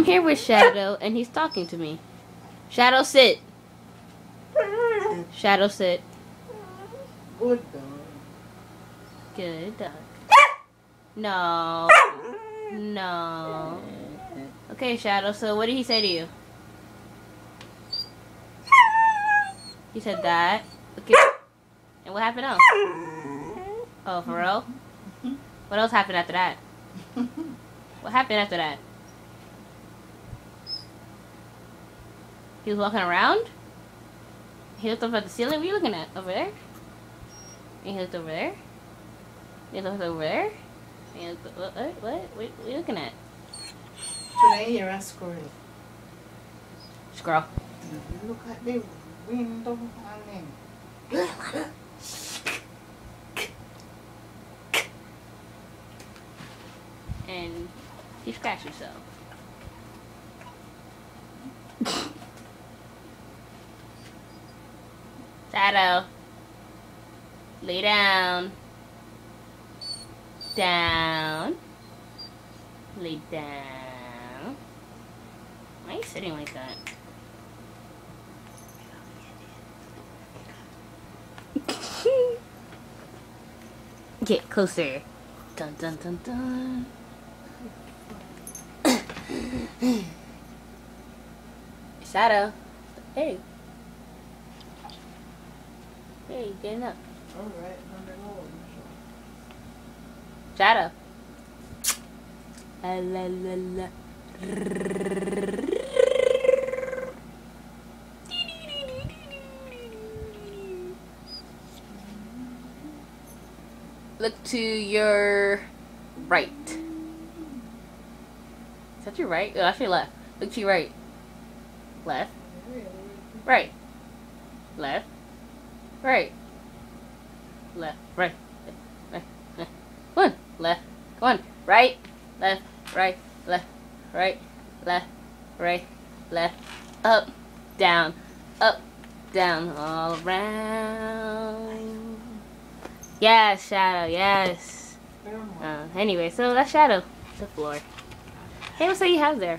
here with Shadow, and he's talking to me. Shadow, sit. Shadow, sit. Good dog. Good dog. No. No. Okay, Shadow, so what did he say to you? He said that. Okay. And what happened else? Oh, for real? What else happened after that? What happened after that? He was walking around? He looked up at the ceiling? What are you looking at? Over there? And he looked over there? He looked over there? And he looked, what are you looking at? Today you're a squirrel. Squirrel. Look at the window and And he scratched himself. Shadow. Lay down. Down. Lay down. Why are you sitting like that? Get closer. Dun dun dun dun. Shadow. Hey. Hey, getting up. alright, Shadow. La la la. Look to your right. Is that your right? Oh, actually left. Look to your right. Left. Right. Left. Right. Left. Right. Left. Left. Come on. Left. Come on. Right. Left. Right. Left. Right. Left. Right. Left. Up. Down. Up. Down. All around. Yes, Shadow. Yes. Anyway, so that's Shadow. The floor. Hey, what's that you have there?